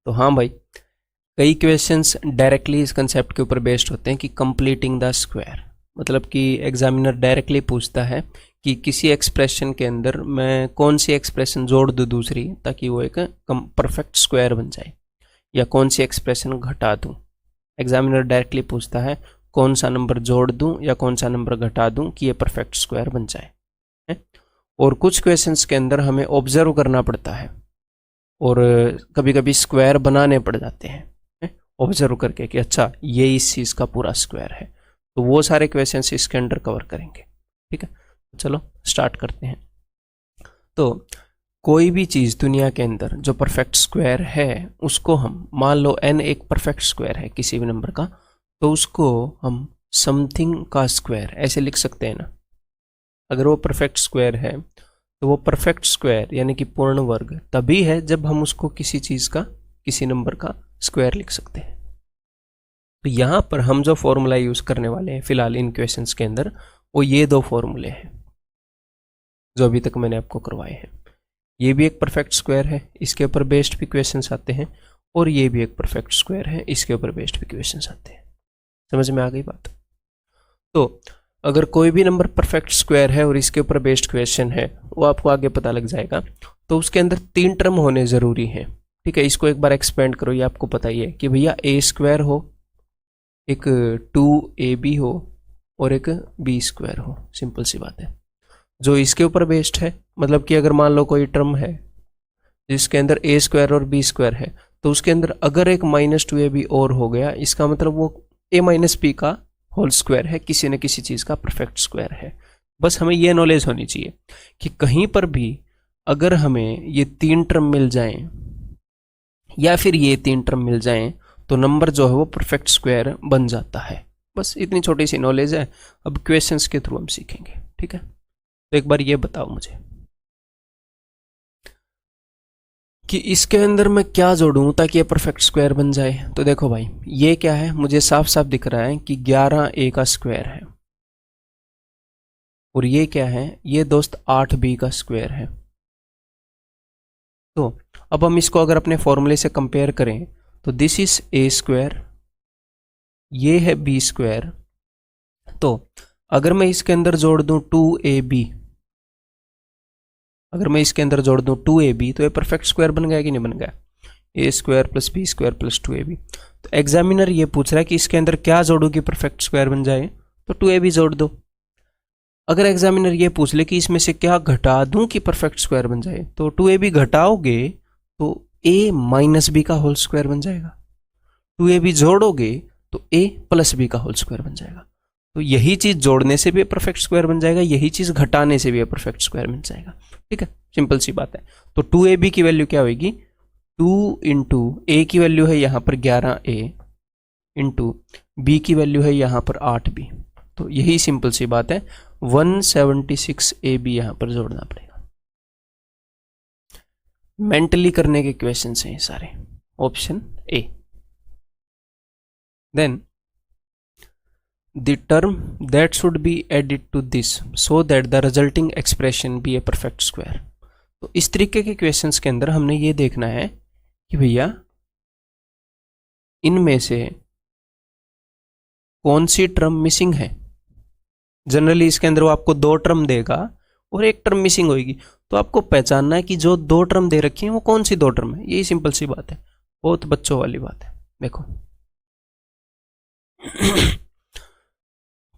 तो हाँ भाई, कई क्वेश्चंस डायरेक्टली इस कंसेप्ट के ऊपर बेस्ड होते हैं कि कंप्लीटिंग द स्क्वायर, मतलब कि एग्जामिनर डायरेक्टली पूछता है कि किसी एक्सप्रेशन के अंदर मैं कौन सी एक्सप्रेशन जोड़ दूँ दूसरी ताकि वो एक परफेक्ट स्क्वायर बन जाए, या कौन सी एक्सप्रेशन घटा दूँ। एग्जामिनर डायरेक्टली पूछता है कौन सा नंबर जोड़ दूँ या कौन सा नंबर घटा दूँ कि ये परफेक्ट स्क्वायर बन जाए है? और कुछ क्वेश्चंस के अंदर हमें ऑब्जर्व करना पड़ता है और कभी कभी स्क्वायर बनाने पड़ जाते हैं ऑब्जर्व करके कि अच्छा ये इस चीज़ का पूरा स्क्वायर है। तो वो सारे क्वेश्चंस इसके अंदर कवर करेंगे। ठीक है, चलो स्टार्ट करते हैं। तो कोई भी चीज़ दुनिया के अंदर जो परफेक्ट स्क्वायर है उसको हम, मान लो n एक परफेक्ट स्क्वायर है किसी भी नंबर का, तो उसको हम समथिंग का स्क्वायर ऐसे लिख सकते हैं ना। अगर वो परफेक्ट स्क्वायर है तो वो परफेक्ट स्क्वायर यानी कि पूर्ण वर्ग तभी है जब हम उसको किसी चीज़ का, किसी नंबर का स्क्वायर लिख सकते हैं। तो यहाँ पर हम जो फॉर्मूला यूज़ करने वाले हैं फिलहाल इन क्वेश्चंस के अंदर, वो ये दो फॉर्मूले हैं जो अभी तक मैंने आपको करवाए हैं। ये भी एक परफेक्ट स्क्वायर है, इसके ऊपर बेस्ड भी क्वेश्चंस आते हैं, और ये भी एक परफेक्ट स्क्वायर है, इसके ऊपर बेस्ड भी क्वेश्चंस आते हैं। समझ में आ गई बात? तो अगर कोई भी नंबर परफेक्ट स्क्वायर है और इसके ऊपर बेस्ड क्वेश्चन है, वो आपको आगे पता लग जाएगा। तो उसके अंदर 3 टर्म होने ज़रूरी हैं। ठीक है, इसको एक बार एक्सपेंड करो, ये आपको पता ही है कि भैया ए स्क्वायर हो, एक 2ab हो और एक b स्क्वायर हो। सिंपल सी बात है। जो इसके ऊपर बेस्ड है, मतलब कि अगर मान लो कोई टर्म है जिसके अंदर ए स्क्वायर और b स्क्वायर है, तो उसके अंदर अगर एक -2ab और हो गया, इसका मतलब वो a - b का होल स्क्वायर है, किसी न किसी चीज़ का परफेक्ट स्क्वायर है। बस हमें ये नॉलेज होनी चाहिए कि कहीं पर भी अगर हमें ये 3 टर्म मिल जाएं या फिर ये 3 टर्म मिल जाएं तो नंबर जो है वो परफेक्ट स्क्वायर बन जाता है। बस इतनी छोटी सी नॉलेज है, अब क्वेश्चंस के थ्रू हम सीखेंगे। ठीक है, तो एक बार ये बताओ मुझे कि इसके अंदर मैं क्या जोड़ूं ताकि ये परफेक्ट स्क्वायर बन जाए। तो देखो भाई, ये क्या है, मुझे साफ साफ दिख रहा है कि 11a का स्क्वायर है, और ये क्या है, ये दोस्त 8b का स्क्वायर है। तो अब हम इसको अगर अपने फॉर्मूले से कंपेयर करें तो दिस इज ए स्क्वायर, ये है बी स्क्वायर। तो अगर मैं इसके अंदर जोड़ दूं 2ab, अगर मैं इसके अंदर जोड़ दूं 2ab तो ये परफेक्ट स्क्वायर बन गया कि नहीं बन गया? A square plus B square plus 2ab। तो एग्जामिनर ये पूछ रहा है कि इसके अंदर क्या जोड़ो कि परफेक्ट स्क्वायर बन जाए, तो 2ab जोड़ दो। अगर एग्जामिनर ये पूछ ले कि इसमें से क्या घटा दूं कि परफेक्ट स्क्वायर बन जाए, तो 2ab घटाओगे तो a - b का होल स्क्वायर बन जाएगा, 2ab जोड़ोगे तो a प्लस b का होल स्क्वायर बन जाएगा। तो यही चीज जोड़ने से भी परफेक्ट स्क्वायर बन जाएगा, यही चीज घटाने से भी परफेक्ट स्क्वायर बन जाएगा। ठीक है, सिंपल सी बात है। तो 2ab की वैल्यू क्या होगी, 2 इंटू ए की वैल्यू है यहाँ पर 11a इंटू बी की वैल्यू है यहाँ पर 8b। तो यही सिंपल सी बात है, 176ab यहाँ पर जोड़ना पड़ेगा। मेंटली करने के क्वेश्चन हैं ये सारे, option A. Then the term that should be added to this so that the resulting expression be a perfect square। तो इस तरीके के क्वेश्चंस के अंदर हमने ये देखना है कि भैया इनमें से कौन सी टर्म मिसिंग है। जनरली इसके अंदर वो आपको 2 टर्म देगा और एक टर्म मिसिंग होगी, तो आपको पहचानना है कि जो 2 टर्म दे रखी है वो कौन सी 2 टर्म है। यही सिंपल सी बात है, बहुत बच्चों वाली बात है। देखो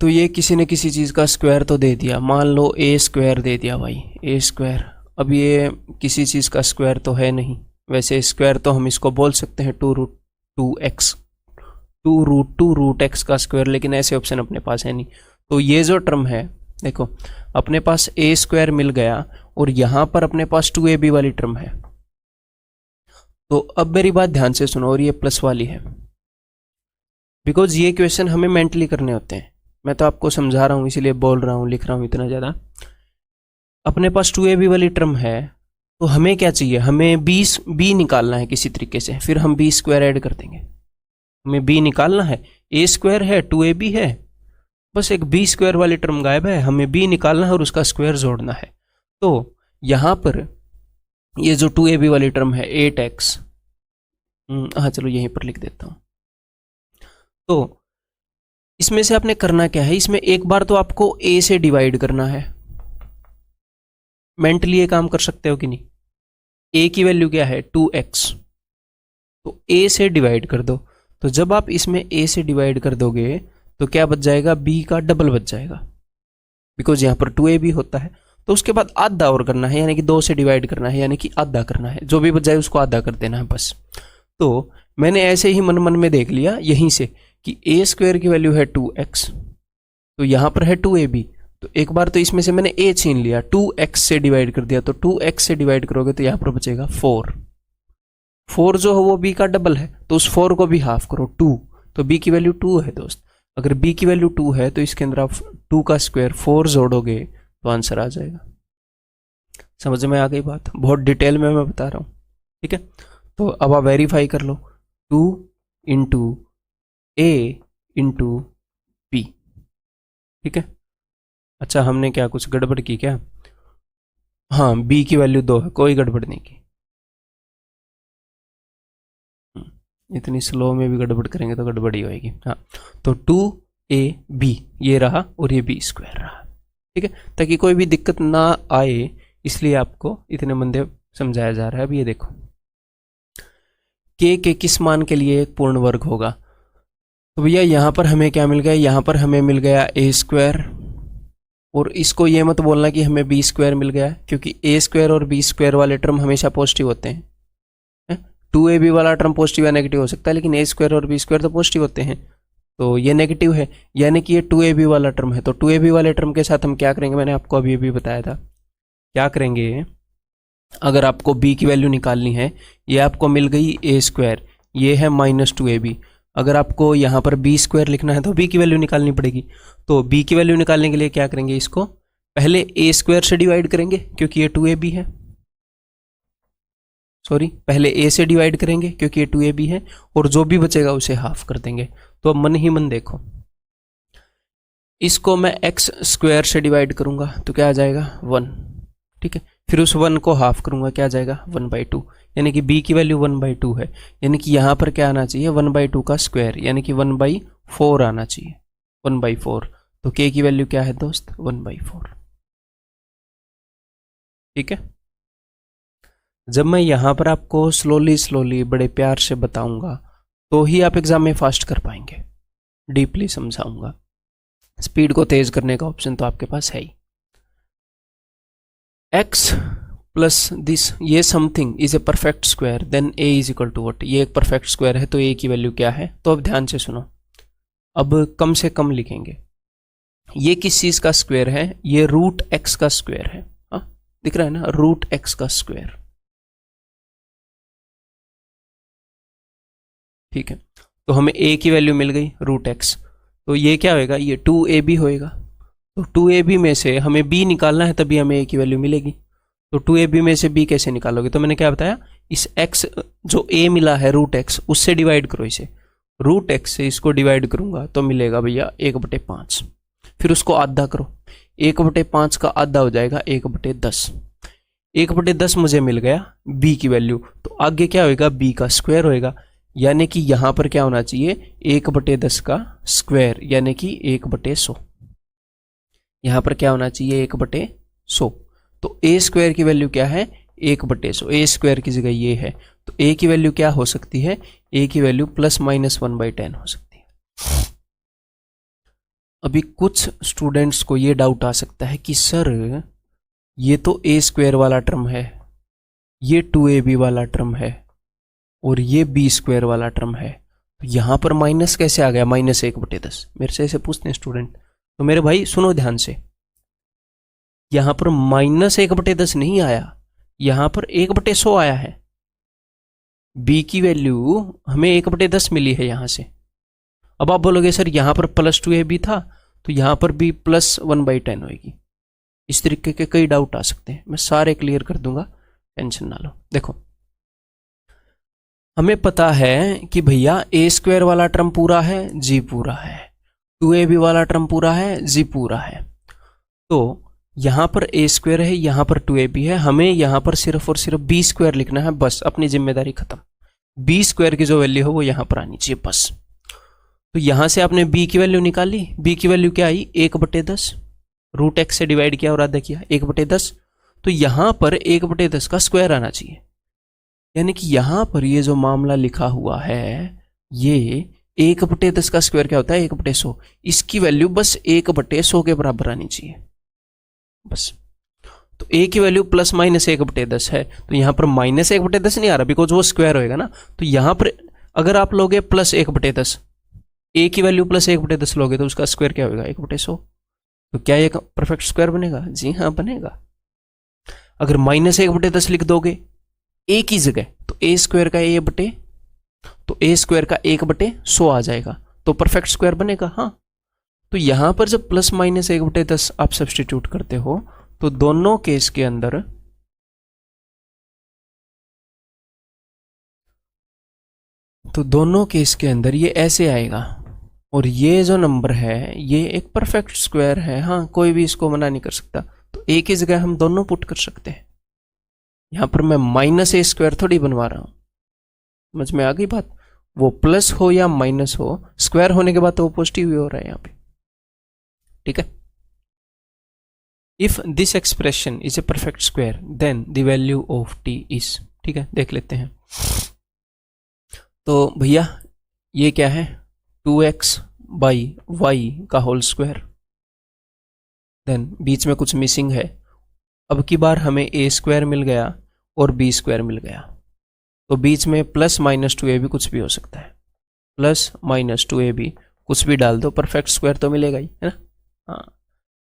तो ये किसी न किसी चीज़ का स्क्वायर तो दे दिया, मान लो ए स्क्वायर दे दिया भाई, ए स्क्वायर। अब ये किसी चीज़ का स्क्वायर तो है नहीं, वैसे स्क्वायर तो हम इसको बोल सकते हैं 2√2x, 2√2√x का स्क्वायर, लेकिन ऐसे ऑप्शन अपने पास है नहीं। तो ये जो टर्म है, देखो अपने पास ए स्क्वायर मिल गया और यहाँ पर अपने पास 2ab वाली टर्म है। तो अब मेरी बात ध्यान से सुनो, और ये प्लस वाली है, बिकॉज ये क्वेश्चन हमें मेंटली करने होते हैं। मैं तो आपको समझा रहा हूँ इसीलिए बोल रहा हूँ, लिख रहा हूँ इतना ज़्यादा। अपने पास 2ab वाली टर्म है तो हमें क्या चाहिए, हमें b निकालना है किसी तरीके से, फिर हम b स्क्वायर ऐड कर देंगे। हमें b निकालना है, a स्क्वायर है 2ab है, बस एक b स्क्वायर वाली टर्म गायब है, हमें b निकालना है और उसका स्क्वायर जोड़ना है। तो यहाँ पर ये जो 2ab वाली टर्म है 8x, हाँ चलो यहीं पर लिख देता हूँ। तो इसमें से आपने करना क्या है, इसमें एक बार तो आपको a से डिवाइड करना है। मेंटली ये काम कर सकते हो कि नहीं? a की वैल्यू क्या है 2x, तो a से डिवाइड कर दो। तो जब आप इसमें a से डिवाइड कर दोगे तो क्या बच जाएगा, b का डबल बच जाएगा, बिकॉज यहाँ पर 2ab होता है। तो उसके बाद आधा और करना है, यानी कि 2 से डिवाइड करना है, यानी कि आधा करना है, जो भी बच जाए उसको आधा कर देना है बस। तो मैंने ऐसे ही मन मन में देख लिया यहीं से कि a स्क्वायर की वैल्यू है 2x, तो यहाँ पर है 2ab, तो एक बार तो इसमें से मैंने a छीन लिया, 2x से डिवाइड कर दिया, तो 2x से डिवाइड करोगे तो यहाँ पर बचेगा 4। 4 जो है वो b का डबल है, तो उस 4 को भी हाफ करो 2, तो b की वैल्यू 2 है दोस्त। अगर b की वैल्यू 2 है तो इसके अंदर आप 2 का स्क्वायर 4 जोड़ोगे तो आंसर आ जाएगा। समझ में आ गई बात? बहुत डिटेल में मैं बता रहा हूँ, ठीक है। तो अब आप वेरीफाई कर लो, 2 इंटू a इंटू b, ठीक है। अच्छा हमने क्या कुछ गड़बड़ की क्या? हाँ b की वैल्यू 2 है, कोई गड़बड़ नहीं की। इतनी स्लो में भी गड़बड़ करेंगे तो गड़बड़ ही होएगी। हाँ तो 2ab ये रहा और ये b स्क्वायर रहा, ठीक है, ताकि कोई भी दिक्कत ना आए, इसलिए आपको इतने मंदे समझाया जा रहा है। अब ये देखो k के किस मान के लिए एक पूर्ण वर्ग होगा, तो भैया यहाँ पर हमें क्या मिल गया, यहाँ पर हमें मिल गया a स्क्वायर, और इसको ये मत बोलना कि हमें b स्क्वायर मिल गया, क्योंकि a स्क्वायर और b स्क्वायर वाले टर्म हमेशा पॉजिटिव होते हैं। 2ab वाला टर्म पॉजिटिव या नेगेटिव हो सकता है, लेकिन a स्क्वायर और b स्क्वायर तो पॉजिटिव होते हैं, तो ये नेगेटिव है, यानी कि ये 2ab वाला टर्म है। तो 2ab वाले टर्म के साथ हम क्या करेंगे, मैंने आपको अभी अभी बताया था क्या करेंगे। अगर आपको b की वैल्यू निकालनी है, ये आपको मिल गई a स्क्वायर, ये है -2ab। अगर आपको यहाँ पर b स्क्वायर लिखना है तो b की वैल्यू निकालनी पड़ेगी। तो b की वैल्यू निकालने के लिए क्या करेंगे, इसको पहले a स्क्वायर से डिवाइड करेंगे क्योंकि ये 2ab है, सॉरी पहले a से डिवाइड करेंगे क्योंकि ये 2ab है, और जो भी बचेगा उसे हाफ कर देंगे। तो अब मन ही मन देखो, इसको मैं x स्क्वायर से डिवाइड करूंगा तो क्या आ जाएगा 1, ठीक है। फिर उस 1 को हाफ करूंगा, क्या आ जाएगा 1/2, यानी कि b की वैल्यू 1/2 है, यानी कि यहाँ पर क्या आना चाहिए 1/2 का स्क्वायर, यानी कि 1/4 आना चाहिए, 1/4। तो k की वैल्यू क्या है दोस्त 1/4, ठीक है। जब मैं यहाँ पर आपको स्लोली बड़े प्यार से बताऊंगा तो ही आप एग्जाम में फास्ट कर पाएंगे, डीपली समझाऊंगा। स्पीड को तेज करने का ऑप्शन तो आपके पास है ही। x प्लस दिस, ये something is a perfect square, then a is equal to what, ये एक परफेक्ट स्क्वायर है तो a की वैल्यू क्या है। तो अब ध्यान से सुनो, अब कम से कम लिखेंगे, ये किस चीज का स्क्वायर है, ये √x का स्क्वायर है। हाँ दिख रहा है ना, √x का स्क्वायर, ठीक है। तो हमें a की वैल्यू मिल गई √x, तो ये क्या होएगा, ये 2ab होएगा। तो 2ab में से हमें b निकालना है, तभी हमें a की वैल्यू मिलेगी। तो 2ab में से b कैसे निकालोगे, तो मैंने क्या बताया, इस x जो a मिला है √x उससे डिवाइड करो इसे, √x से इसको डिवाइड करूंगा तो मिलेगा भैया 1/5, फिर उसको आधा करो, 1/5 का आधा हो जाएगा 1/10, 1/10 मुझे मिल गया b की वैल्यू। तो आगे क्या होएगा, b का स्क्वायर होएगा, यानी कि यहां पर क्या होना चाहिए 1/10 का स्क्वायर, यानी कि 1/100। यहां पर क्या होना चाहिए 1/100। तो a स्क्वायर की वैल्यू क्या है 1/100, a स्क्वायर की जगह ये है, तो a की वैल्यू क्या हो सकती है, a की वैल्यू ±1/10 हो सकती है। अभी कुछ स्टूडेंट्स को ये डाउट आ सकता है कि सर ये तो a स्क्वायर वाला टर्म है, ये 2ab वाला टर्म है, और ये b स्क्वायर वाला टर्म है, तो यहां पर माइनस कैसे आ गया, -1/10। मेरे से ऐसे पूछते हैं स्टूडेंट, तो मेरे भाई सुनो ध्यान से, यहां पर -1/10 नहीं आया, यहां पर 1/100 आया है। b की वैल्यू हमें 1/10 मिली है यहां से। अब आप बोलोगे सर यहां पर +2ab था तो यहां पर भी +1/10 होगी। इस तरीके के कई डाउट आ सकते हैं, मैं सारे क्लियर कर दूंगा, टेंशन ना लो। देखो हमें पता है कि भैया a स्क्वायर वाला टर्म पूरा है, g पूरा है, 2ab वाला टर्म पूरा है, g पूरा है। तो यहां पर a स्क्वायर है, यहां पर 2ab है, हमें यहां पर सिर्फ और सिर्फ b स्क्वायर लिखना है, बस अपनी जिम्मेदारी खत्म। बी स्क्वायर की जो वैल्यू है वो यहाँ पर आनी चाहिए बस। तो यहाँ से आपने बी की वैल्यू निकाली, बी की वैल्यू क्या आई 1/10, रूट एक्स से डिवाइड किया और आधा किया 1/10। तो यहाँ पर 1/10 का स्क्वायर आना चाहिए, यानी कि यहाँ पर ये जो मामला लिखा हुआ है ये 1/10 का स्क्वायर क्या होता है 1/100, इसकी वैल्यू बस 1/100 के बराबर आनी चाहिए बस। तो a की वैल्यू प्लस माइनस 1/10 है, तो यहाँ पर माइनस 1/10 नहीं आ रहा बिकॉज वो स्क्वायर होएगा ना। तो यहाँ पर अगर आप लोगे प्लस 1/10, a की वैल्यू प्लस 1/10 लोगे तो उसका स्क्वायर क्या होगा 1/100। तो क्या ये परफेक्ट स्क्वायर बनेगा? जी हाँ बनेगा। अगर माइनस 1/10 लिख दोगे a की जगह तो a स्क्वायर का a स्क्वायर का 1/100 आ जाएगा, तो परफेक्ट स्क्वायर बनेगा। हाँ, तो यहां पर जब प्लस माइनस 1/10 आप सब्सटीट्यूट करते हो तो दोनों केस के अंदर ये ऐसे आएगा, और ये जो नंबर है ये एक परफेक्ट स्क्वायर है। हाँ, कोई भी इसको मना नहीं कर सकता। तो a की जगह हम दोनों पुट कर सकते हैं। यहां पर मैं माइनस a स्क्वायर थोड़ी बनवा रहा हूं, समझ में आ गई बात? वो प्लस हो या माइनस हो, स्क्वायर होने के बाद तो वो पॉजिटिव ही हो रहा है यहाँ पे, ठीक है। If this expression is a perfect square then the value of t is, ठीक है, देख लेते हैं। तो भैया ये क्या है 2x बाई वाई का होल स्क्वायर, देन बीच में कुछ मिसिंग है। अब की बार हमें a स्क्वायर मिल गया और b स्क्वायर मिल गया, तो बीच में प्लस माइनस 2ab कुछ भी हो सकता है, प्लस माइनस 2ab कुछ भी डाल दो, परफेक्ट स्क्वायर तो मिलेगा ही, है ना। हाँ,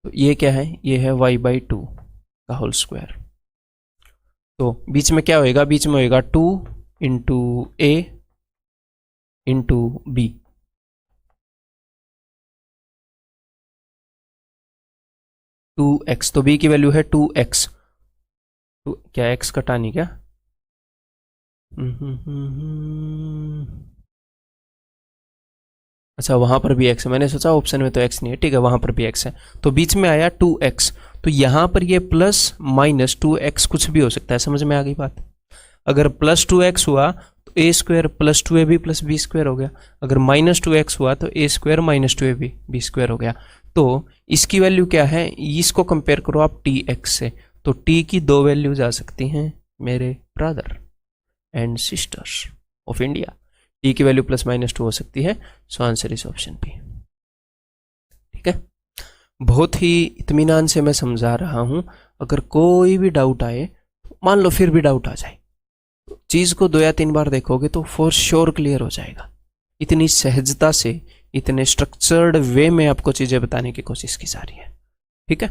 तो ये क्या है, ये है y/2 का होल स्क्वायर। तो बीच में क्या होएगा, बीच में होएगा 2 into a into b, two X, तो b की वैल्यू है 2x, क्या x कटानी क्या? अच्छा, वहां पर भी x है, मैंने सोचा ऑप्शन में तो x नहीं है, ठीक है, वहां पर भी x है। तो बीच में आया 2x, तो यहां पर ये प्लस माइनस 2x कुछ भी हो सकता है, समझ में आ गई बात? अगर प्लस 2x हुआ तो a square plus 2ab plus b square हो गया, अगर माइनस 2x हुआ तो a square minus 2ab b square हो गया। तो इसकी वैल्यू क्या है, इसको कंपेयर करो आप tx से, तो t की दो वैल्यूज आ सकती हैं मेरे brother and sisters of India. t की वैल्यू प्लस माइनस 2 हो सकती है, so answer is option B, ठीक है। बहुत ही इत्मीनान से मैं समझा रहा हूं, अगर कोई भी डाउट आए, मान लो फिर भी डाउट आ जाए, चीज को 2 या 3 बार देखोगे तो फॉर श्योर क्लियर हो जाएगा। इतनी सहजता से, इतने स्ट्रक्चर्ड वे में आपको चीजें बताने की कोशिश की जा रही है, ठीक है,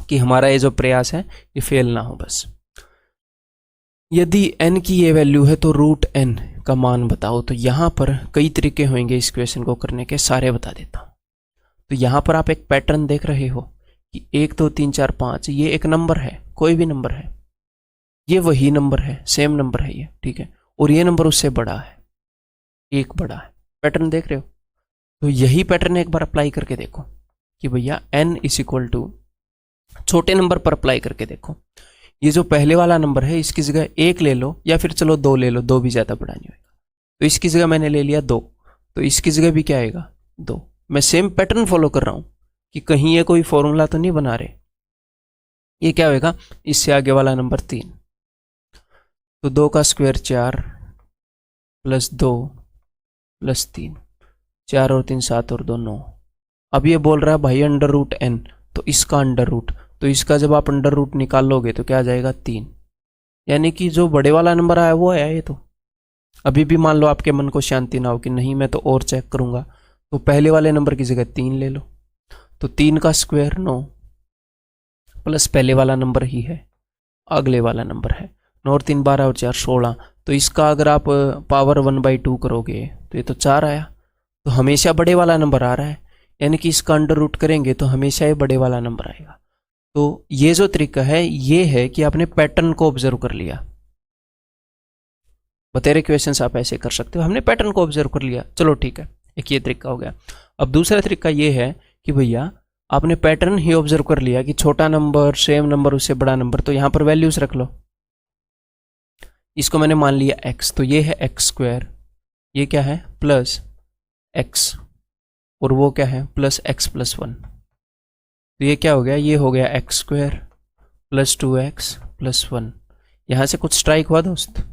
कि हमारा ये जो प्रयास है ये फेल ना हो बस। यदि n की ये वैल्यू है तो रूट n का मान बताओ, तो यहां पर कई तरीके होंगे इस क्वेश्चन को करने के, सारे बता देता हूं। तो यहां पर आप एक पैटर्न देख रहे हो कि 1 2 3 4 5 ये एक नंबर है, कोई भी नंबर है, ये वही नंबर है, सेम नंबर है ये, ठीक है, और ये नंबर उससे बड़ा है, एक बड़ा है। पैटर्न देख रहे हो? तो यही पैटर्न एक बार अप्लाई करके देखो कि भैया n इज इक्वल टू, छोटे नंबर पर अप्लाई करके देखो। ये जो पहले वाला नंबर है इसकी जगह 1 ले लो, या फिर चलो 2 ले लो, 2 भी ज्यादा बड़ा नहीं होगा, तो इसकी जगह मैंने ले लिया 2, तो इसकी जगह भी क्या आएगा 2। मैं सेम पैटर्न फॉलो कर रहा हूं कि कहीं ये कोई फॉर्मूला तो नहीं बना रहे। ये क्या होगा, इससे आगे वाला नंबर 3, तो 2 का स्क्वायर 4 प्लस 2 प्लस 3, 4 और 3 7 और 2 9। अब ये बोल रहा है भाई अंडर रूट n, तो इसका अंडर रूट, तो इसका जब आप अंडर रूट निकालोगे तो क्या आ जाएगा 3, यानी कि जो बड़े वाला नंबर आया वो आया ये। तो अभी भी मान लो आपके मन को शांति ना हो कि नहीं मैं तो और चेक करूंगा, तो पहले वाले नंबर की जगह 3 ले लो, तो 3 का स्क्वायर 9 प्लस पहले वाला नंबर ही है, अगले वाला नंबर है 9 और 3 12 और 4 16, तो इसका अगर आप पावर 1/2 करोगे तो ये तो 4 आया, तो हमेशा बड़े वाला नंबर आ रहा है, यानी कि इसका अंडर रूट करेंगे तो हमेशा ये बड़े वाला नंबर आएगा। तो ये जो तरीका है ये है कि आपने पैटर्न को ऑब्जर्व कर लिया। बतेरे क्वेश्चंस आप ऐसे कर सकते हो, हमने पैटर्न को ऑब्जर्व कर लिया, चलो ठीक है, एक ये तरीका हो गया। अब दूसरा तरीका ये है कि भैया आपने पैटर्न ही ऑब्जर्व कर लिया कि छोटा नंबर सेम नंबर उससे बड़ा नंबर, तो यहां पर वैल्यूज रख लो। इसको मैंने मान लिया x, तो ये है एक्स स्क्वायर, ये क्या है प्लस x, और वो क्या है प्लस x प्लस 1। तो ये क्या हो गया, ये हो गया x square plus 2x plus 1। यहां से कुछ स्ट्राइक हुआ दोस्त।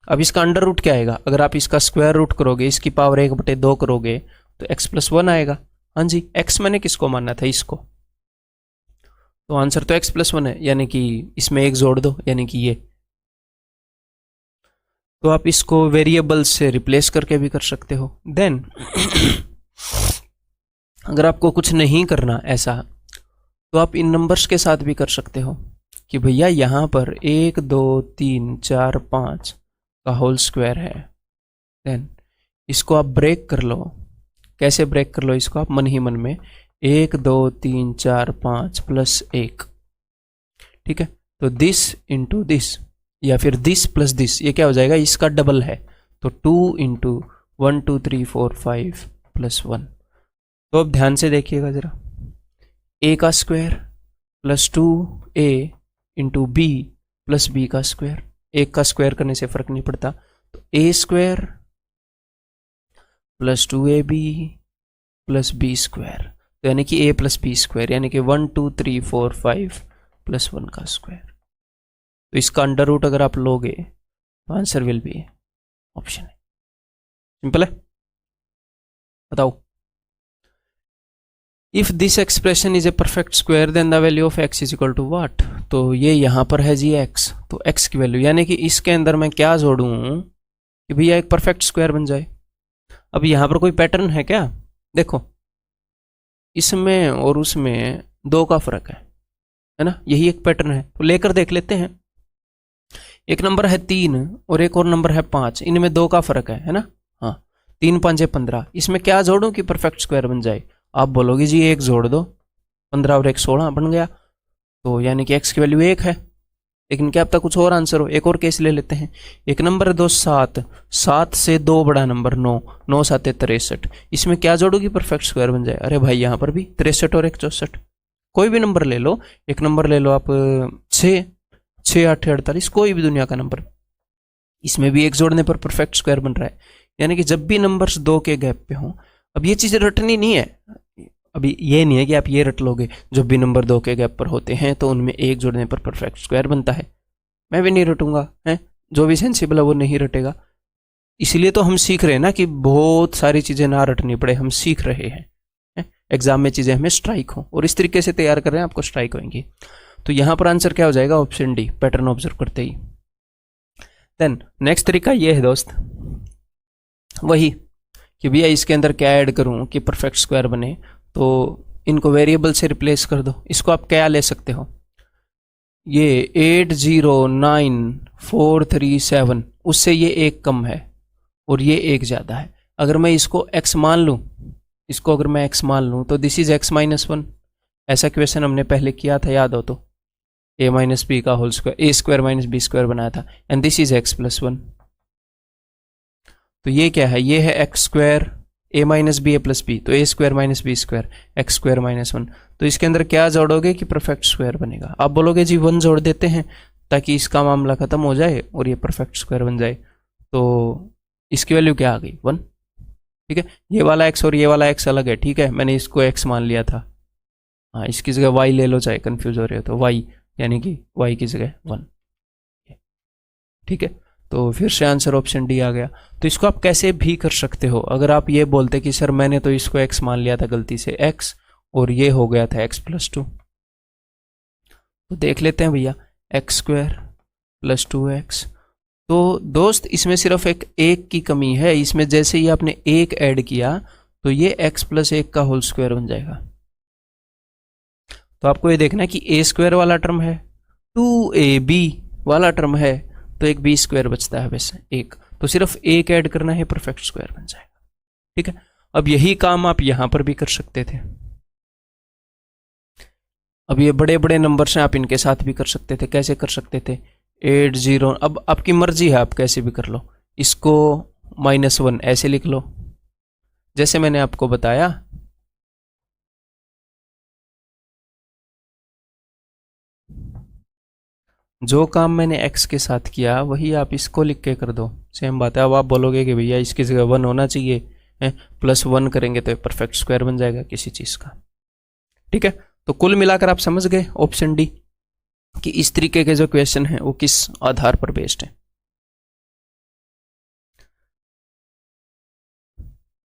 अब इसका अंडर रूट क्या आएगा, अगर आप इसका स्क्वायर रूट करोगे, इसकी पावर 1/2 करोगे तो x प्लस 1 आएगा। हाँ जी, x मैंने किसको मानना था, इसको, तो आंसर तो x प्लस 1 है, यानी कि इसमें एक जोड़ दो, यानी कि ये। तो आप इसको वेरिएबल से रिप्लेस करके भी कर सकते हो। देन अगर आपको कुछ नहीं करना ऐसा, तो आप इन नंबर्स के साथ भी कर सकते हो कि भैया यहाँ पर 1 2 3 4 5 का होल स्क्वायर है। देन इसको आप ब्रेक कर लो। कैसे ब्रेक कर लो इसको, आप मन ही मन में 1 2 3 4 5 प्लस 1, ठीक है। तो दिस इंटू दिस, या फिर दिस प्लस दिस, ये क्या हो जाएगा, इसका डबल है, तो 2 इंटू 1 2 3 4 5 प्लस 1। तो अब ध्यान से देखिएगा जरा, a का square plus 2a into B plus B का स्क्वायर, एक का स्क्वायर करने से फर्क नहीं पड़ता, तो a square plus 2ab plus B square, तो यानी कि a प्लस बी स्क्वायर, यानी कि 1 2 3 4 5 प्लस 1 का स्क्वायर। तो इसका अंडर रूट अगर आप लोगे तो आंसर विल बी ऑप्शन है। सिंपल है, बताओ। If this expression is a perfect square then the value of x is equal to what. तो ये यहां पर है जी x, तो x की वैल्यू, यानी कि इसके अंदर मैं क्या जोड़ूं कि भैया एक परफेक्ट स्क्वायर बन जाए। अब यहां पर कोई पैटर्न है क्या, देखो इसमें और उसमें 2 का फर्क है ना, यही एक पैटर्न है, तो लेकर देख लेते हैं। एक नंबर है 3 और एक और नंबर है 5, इनमें 2 का फर्क है ना। हाँ, 3 5 15, इसमें क्या जोड़ूं कि परफेक्ट स्क्वायर बन जाए। आप बोलोगे जी एक जोड़ दो, 15 और 1 16 बन गया, तो यानी कि x की वैल्यू 1 है। लेकिन क्या अब तक कुछ और आंसर हो, एक और केस ले लेते हैं। एक नंबर है 2 7, 7 से 2 बड़ा नंबर 9, 9 7 63, इसमें क्या जोड़ोगी परफेक्ट स्क्वायर बन जाए। अरे भाई यहाँ पर भी 63 और 1 64, कोई भी नंबर ले लो, एक नंबर ले लो आप 6 6 8 48, कोई भी दुनिया का नंबर, इसमें भी एक जोड़ने पर परफेक्ट स्क्वायर बन रहा है। यानी कि जब भी नंबर्स 2 के गैप पे हों, अब ये चीज़ रटनी नहीं है, अभी ये नहीं है कि आप ये रट लोगे जब भी नंबर 2 के गैप पर होते हैं तो उनमें एक जोड़ने पर परफेक्ट स्क्वायर बनता है। मैं भी नहीं रटूंगा, है जो भी सेंसिबल है वो नहीं रटेगा। इसलिए तो हम सीख रहे हैं ना कि बहुत सारी चीज़ें ना रटनी पड़े, हम सीख रहे हैं, एग्जाम में चीज़ें हमें स्ट्राइक हो, और इस तरीके से तैयार कर रहे हैं, आपको स्ट्राइक होंगी। तो यहाँ पर आंसर क्या हो जाएगा, ऑप्शन डी, पैटर्न ऑब्जर्व करते ही। देन नेक्स्ट तरीका ये है दोस्त, वही कि भैया इसके अंदर क्या ऐड करूं कि परफेक्ट स्क्वायर बने, तो इनको वेरिएबल से रिप्लेस कर दो। इसको आप क्या ले सकते हो, ये 809437, उससे ये एक कम है और ये एक ज़्यादा है। अगर मैं इसको x मान लूँ, इसको अगर मैं x मान लूँ तो दिस इज x माइनस 1। ऐसा क्वेश्चन हमने पहले किया था, याद हो तो, a माइनस बी का whole square, a square minus b square बनाया था, and this is x plus 1। तो ये क्या है, ये है x square a minus b a plus b, तो a square minus b square x square minus 1। तो इसके अंदर क्या जोड़ोगे कि परफेक्ट स्क्वायर बनेगा। आप बोलोगे जी 1 जोड़ देते हैं ताकि इसका मामला खत्म हो जाए और ये परफेक्ट स्क्वायर बन जाए। तो इसकी वैल्यू क्या आ गई, 1, ठीक है। ये वाला एक्स और ये वाला एक्स अलग है, ठीक है, मैंने इसको एक्स मान लिया था। हाँ, इसकी जगह वाई ले लो, चाहे कंफ्यूज हो रहे हो तो वाई, यानी कि वाई की जगह 1, ठीक है। तो फिर से आंसर ऑप्शन डी आ गया। तो इसको आप कैसे भी कर सकते हो। अगर आप ये बोलते कि सर मैंने तो इसको x मान लिया था गलती से x, और ये हो गया था x प्लस 2, तो देख लेते हैं भैया, एक्स स्क्वायर प्लस 2x। तो दोस्त इसमें सिर्फ एक की कमी है, इसमें जैसे ही आपने एक ऐड किया तो ये x प्लस 1 का होल स्क्वायर बन जाएगा। तो आपको ये देखना है कि a स्क्वायर वाला टर्म है, 2ab वाला टर्म है, तो एक बी स्क्वायर बचता है वैसे एक, तो सिर्फ एक ऐड करना है, परफेक्ट स्क्वायर बन जाएगा, ठीक है। अब यही काम आप यहां पर भी कर सकते थे। अब ये बड़े बड़े नंबर्स हैं, आप इनके साथ भी कर सकते थे। कैसे कर सकते थे, 80, अब आपकी मर्जी है, आप कैसे भी कर लो। इसको -1 ऐसे लिख लो जैसे मैंने आपको बताया, जो काम मैंने x के साथ किया वही आप इसको लिख के कर दो, सेम बात है। अब आप बोलोगे कि भैया इसकी जगह 1 होना चाहिए है, +1 करेंगे तो परफेक्ट स्क्वायर बन जाएगा किसी चीज़ का। ठीक है, तो कुल मिलाकर आप समझ गए ऑप्शन डी कि इस तरीके के जो क्वेश्चन हैं वो किस आधार पर बेस्ड है।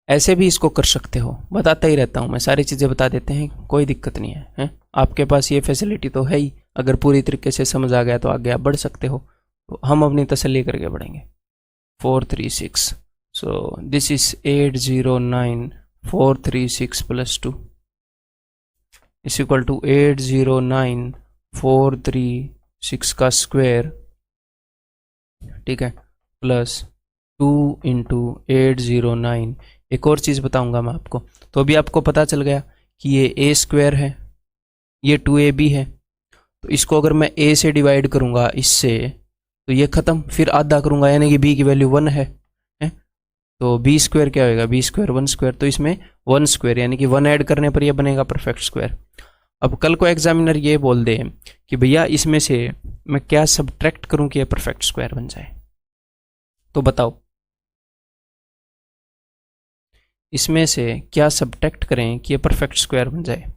ऐसे भी इसको कर सकते हो, बताता ही रहता हूँ मैं, सारी चीज़ें बता देते हैं, कोई दिक्कत नहीं है? आपके पास ये फैसिलिटी तो है ही, अगर पूरी तरीके से समझ आ गया तो आगे आप बढ़ सकते हो। तो हम अपनी तसल्ली करके बढ़ेंगे। 436, so this is 809 436 + 2 is equal to 809 436 का स्क्वायर, ठीक है, प्लस 2 × 809। एक और चीज़ बताऊंगा मैं आपको, तो अभी आपको पता चल गया कि ये a² है, ये 2ab है, तो इसको अगर मैं a से डिवाइड करूंगा इससे तो ये ख़त्म, फिर आधा करूंगा यानी कि b की वैल्यू 1 है, तो b² क्या होएगा, b² 1², तो इसमें 1² यानी कि 1 ऐड करने पर ये बनेगा परफेक्ट स्क्वायर। अब कल को एग्जामिनर ये बोल दे कि भैया इसमें से मैं क्या सब्ट्रैक्ट करूं कि ये परफेक्ट स्क्वायर बन जाए, तो बताओ इसमें से क्या सब्ट्रैक्ट करें कि ये परफेक्ट स्क्वायर बन जाए।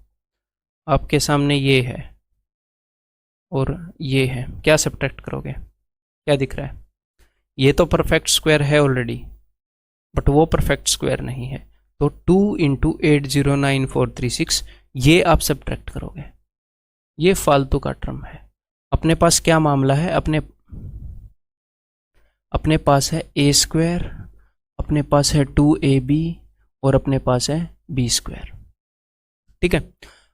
आपके सामने ये है और ये है, क्या सब्ट्रैक्ट करोगे, क्या दिख रहा है? ये तो परफेक्ट स्क्वायर है ऑलरेडी, बट वो परफेक्ट स्क्वायर नहीं है, तो 2 × 809 436 ये आप सब्ट्रैक्ट करोगे। ये फालतू का टर्म है। अपने पास क्या मामला है, अपने पास है a², अपने पास है 2ab और अपने पास है b²। ठीक है,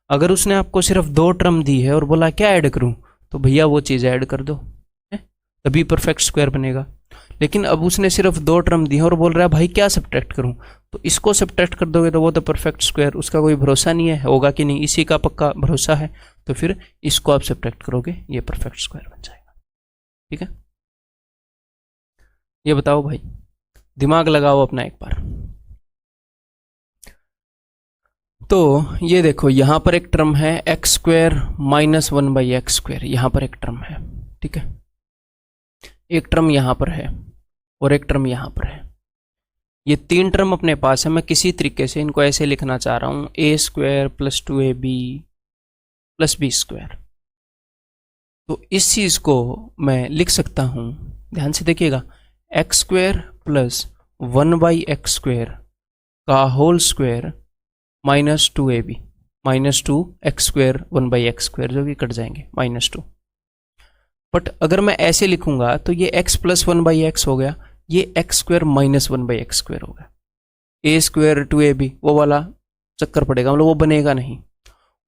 अगर उसने आपको सिर्फ 2 टर्म दी है और बोला क्या ऐड करूं, तो भैया वो चीज़ ऐड कर दो, तभी परफेक्ट स्क्वायर बनेगा। लेकिन अब उसने सिर्फ 2 टर्म दी है और बोल रहा है भाई क्या सब्ट्रैक्ट करूं, तो इसको सब्ट्रैक्ट कर दोगे तो वो तो परफेक्ट स्क्वायर, उसका कोई भरोसा नहीं है होगा कि नहीं, इसी का पक्का भरोसा है, तो फिर इसको आप सब्ट्रैक्ट करोगे, ये परफेक्ट स्क्वायर बन जाएगा। ठीक है, ये बताओ भाई, दिमाग लगाओ अपना एक बार। तो ये देखो यहाँ पर एक टर्म है x² - 1/x², यहाँ पर एक टर्म है, ठीक है, एक टर्म यहाँ पर है और एक टर्म यहाँ पर है। ये 3 टर्म अपने पास है, मैं किसी तरीके से इनको ऐसे लिखना चाह रहा हूँ, a² + 2ab + b²। तो इस चीज़ को मैं लिख सकता हूँ, ध्यान से देखिएगा, x² + 1/x² का whole square -2ab -2x² 1/x², जो कि कट जाएंगे -2। बट अगर मैं ऐसे लिखूंगा तो ये x + 1/x हो गया, ये x² - 1/x² हो गया, a² 2ab वो वाला चक्कर पड़ेगा, मतलब वो बनेगा नहीं।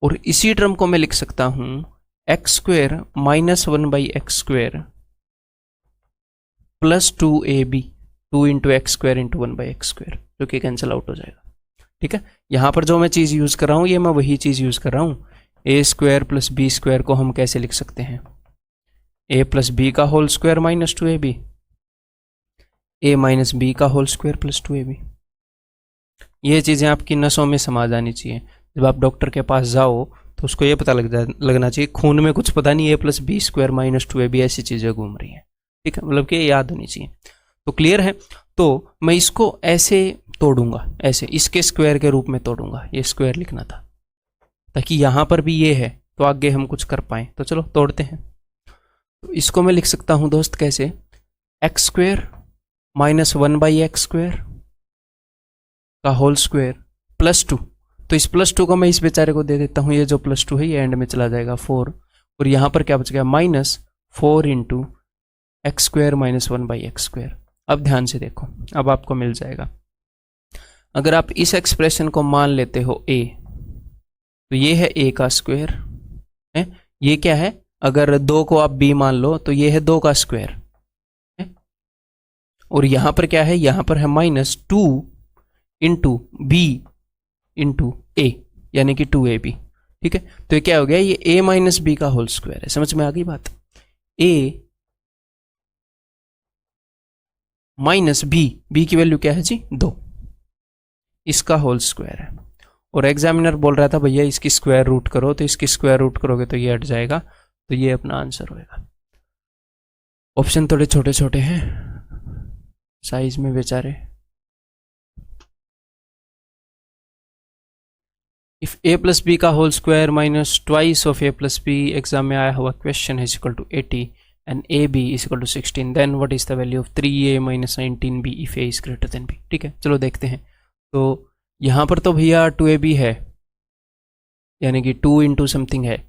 और इसी टर्म को मैं लिख सकता हूं x² - 1/x² + 2ab 2 × x² × 1/x², जो कि कैंसिल आउट हो जाएगा। ठीक है, यहां पर जो मैं चीज़ यूज़ कर रहा हूं ये मैं वही चीज़ यूज़ कर रहा हूं। a² + b² को हम कैसे लिख सकते हैं, a + b का whole square -2ab, a - b का होल स्क्वायर + 2ab। ये चीज़ें आपकी नसों में समा जानी चाहिए। जब आप डॉक्टर के पास जाओ तो उसको ये पता लगना चाहिए खून में कुछ पता नहीं a + b² - 2ab ऐसी चीज़ें घूम रही हैं। ठीक है, मतलब कि याद होनी चाहिए। तो क्लियर है, तो मैं इसको ऐसे तोड़ूंगा, ऐसे इसके स्क्वायर के रूप में तोड़ूंगा, ये स्क्वायर लिखना था ताकि यहां पर भी ये है तो आगे हम कुछ कर पाए। तो चलो तोड़ते हैं। तो इसको मैं लिख सकता हूं दोस्त कैसे, x² - 1/x² का होल स्क्वायर +2। तो इस +2 को मैं इस बेचारे को दे देता हूं, ये जो +2 है ये एंड में चला जाएगा 4, और यहां पर क्या बच गया -4 × x² - 1/x²। अब ध्यान से देखो, अब आपको मिल जाएगा। अगर आप इस एक्सप्रेशन को मान लेते हो a, तो ये है a का स्क्वायर है, ये क्या है, अगर 2 को आप b मान लो तो ये है 2 का स्क्वायर है, और यहां पर क्या है, यहां पर है -2 × b × a यानी कि 2ab। ठीक है, तो ये क्या हो गया, ये a - b का होल स्क्वायर है। समझ में आ गई बात, a - b की वैल्यू क्या है जी 2, इसका होल स्क्वायर है। और एग्जामिनर बोल रहा था भैया इसकी स्क्वायर रूट करो, तो इसकी स्क्वायर रूट करोगे तो ये हट जाएगा, तो ये अपना आंसर होएगा। ऑप्शन थोड़े छोटे छोटे हैं साइज में बेचारे। इफ a प्लस बी का whole square minus twice of a plus B, exam में आया हुआ क्वेश्चन है, is equal to 80 and ab is equal to 16, then what is the value of 3a minus 19b if a is greater than b। ठीक है, चलो देखते हैं। तो यहाँ पर तो भैया 2ab है, यानी कि 2 इंटू समथिंग है,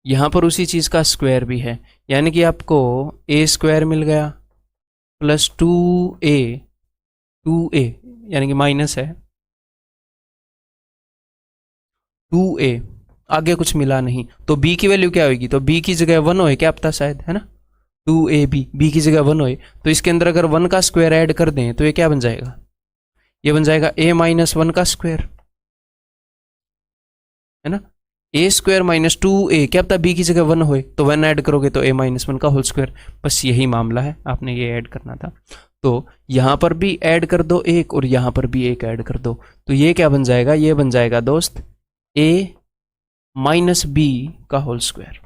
यहाँ पर उसी चीज़ का स्क्वायर भी है, यानी कि आपको a स्क्वायर मिल गया प्लस 2a यानी कि माइनस है 2a, आगे कुछ मिला नहीं, तो b की वैल्यू क्या होगी, तो b की जगह 1 होए, क्या पता शायद, है ना, 2ab, b की जगह 1 होए, तो इसके अंदर अगर 1 का स्क्वायर ऐड कर दें तो ये क्या बन जाएगा, ये बन जाएगा a माइनस 1 का स्क्वायर, है ना, a स्क्वायर माइनस 2a, क्या पता b की जगह 1 होए, तो 1 ऐड करोगे तो a माइनस 1 का होल स्क्वायर, बस यही मामला है, आपने ये ऐड करना था। तो यहाँ पर भी ऐड कर दो एक और यहाँ पर भी एक ऐड कर दो, तो ये क्या बन जाएगा, ये बन जाएगा दोस्त a माइनस b का whole square,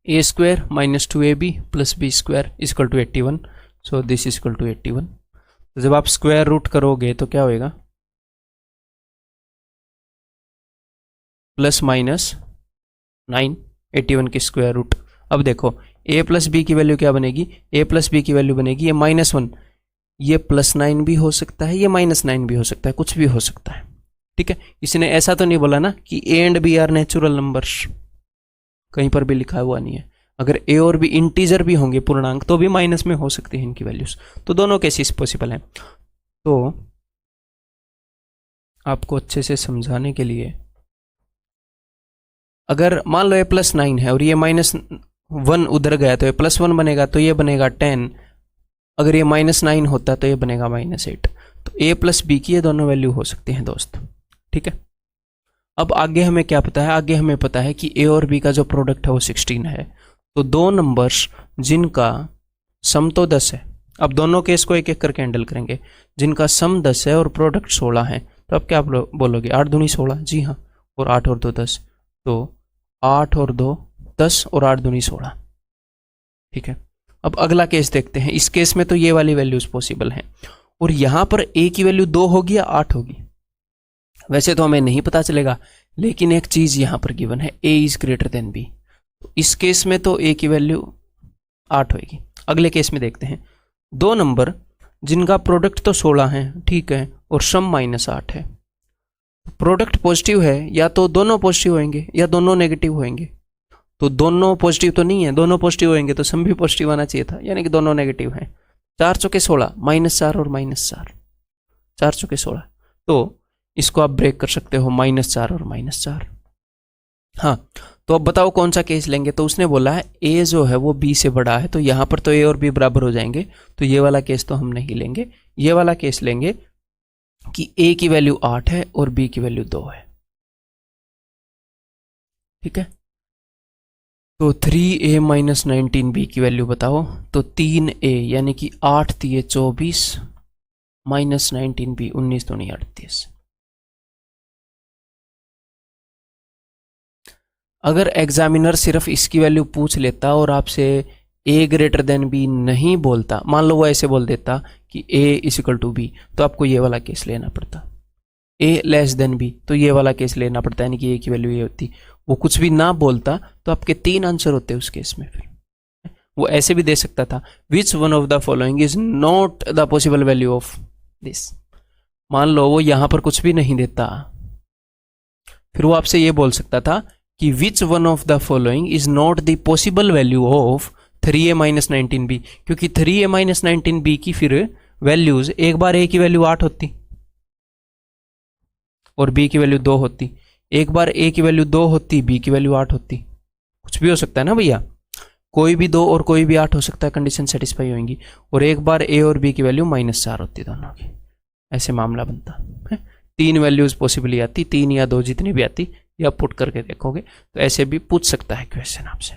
a square minus 2ab plus b square is equal to 81, so this is equal to 81। तो जब आप स्क्वायर रूट करोगे तो क्या होएगा, प्लस माइनस 9, 81 की स्क्वायर रूट। अब देखो a प्लस बी की वैल्यू क्या बनेगी, a प्लस बी की वैल्यू बनेगी ये -1, ये +9 भी हो सकता है, ये -9 भी हो सकता है, कुछ भी हो सकता है। ठीक है, इसने ऐसा तो नहीं बोला ना कि a and b are natural numbers, कहीं पर भी लिखा हुआ नहीं है। अगर a और b इंटीजर भी होंगे पूर्णांक तो भी माइनस में हो सकती है इनकी वैल्यूज, तो दोनों केसेस पॉसिबल हैं। तो आपको अच्छे से समझाने के लिए, अगर मान लो ये +9 है और ये -1 उधर गया तो ये +1 बनेगा, तो ये बनेगा 10, अगर ये -9 होता तो ये बनेगा -8, तो a प्लस बी की ये दोनों वैल्यू हो सकती हैं दोस्त। ठीक है, अब आगे हमें क्या पता है, आगे हमें पता है कि a और b का जो प्रोडक्ट है वो 16 है, तो दो नंबर्स जिनका सम तो 10 है, अब दोनों केस को एक एक करके हैंडल करेंगे, जिनका सम 10 है और प्रोडक्ट 16 है, तो अब क्या बोलोगे, 8 दूनी 16, जी हाँ, और 8 और 2 10, तो 8 और 2 10 और 8 दूनी 16। ठीक है, अब अगला केस देखते हैं, इस केस में तो ये वाली वैल्यूज पॉसिबल हैं, और यहां पर a की वैल्यू 2 होगी या 8 होगी, वैसे तो हमें नहीं पता चलेगा, लेकिन एक चीज यहां पर गिवन है, a is greater than b, तो इस केस में तो a की वैल्यू 8 होगी। अगले केस में देखते हैं, दो नंबर जिनका प्रोडक्ट तो 16 है, ठीक है, और सम -8 है, प्रोडक्ट पॉजिटिव है, या तो दोनों पॉजिटिव होंगे या दोनों नेगेटिव होंगे, तो दोनों पॉजिटिव तो नहीं है, दोनों पॉजिटिव होंगे तो सम भी पॉजिटिव आना चाहिए था, यानी कि दोनों नेगेटिव हैं। 4 चौके 16, -4 और -4, 4 चौके 16, तो इसको आप ब्रेक कर सकते हो -4 और -4। हाँ, तो अब बताओ कौन सा केस लेंगे, तो उसने बोला है a जो है वो b से बड़ा है, तो यहाँ पर तो a और b बराबर हो जाएंगे, तो ये वाला केस तो हम नहीं लेंगे, ये वाला केस लेंगे कि a की वैल्यू 8 है और b की वैल्यू 2 है। ठीक है, तो 3a माइनस 19b की वैल्यू बताओ, तो 3a यानी कि 8 3 24 माइनस 19b 19 दूनी 38। अगर एग्जामिनर सिर्फ इसकी वैल्यू पूछ लेता और आपसे a ग्रेटर देन b नहीं बोलता, मान लो वो ऐसे बोल देता कि a is equal to b, तो आपको ये वाला केस लेना पड़ता, a लेस देन b, तो ये वाला केस लेना पड़ता, यानी कि a की वैल्यू ये होती। वो कुछ भी ना बोलता तो आपके 3 आंसर होते उस केस में। फिर वो ऐसे भी दे सकता था, which one of the following is not the possible value of this. मान लो वो यहां पर कुछ भी नहीं देता, फिर वो आपसे ये बोल सकता था कि which one of the following is not the possible value of 3a minus 19b, क्योंकि 3a माइनस 19b की फिर वैल्यूज, एक बार a की वैल्यू 8 होती और b की वैल्यू 2 होती, एक बार a की वैल्यू 2 होती, b की वैल्यू 8 होती, कुछ भी हो सकता है ना भैया, कोई भी 2 और कोई भी 8 हो सकता है, कंडीशन सेटिस्फाई होंगी, और एक बार a और b की वैल्यू -4 होती दोनों की, ऐसे मामला बनता है। 3 वैल्यूज पॉसिबली आती, 3 या 2 जितनी भी आती, या पुट करके देखोगे तो ऐसे भी पूछ सकता है क्वेश्चन आपसे।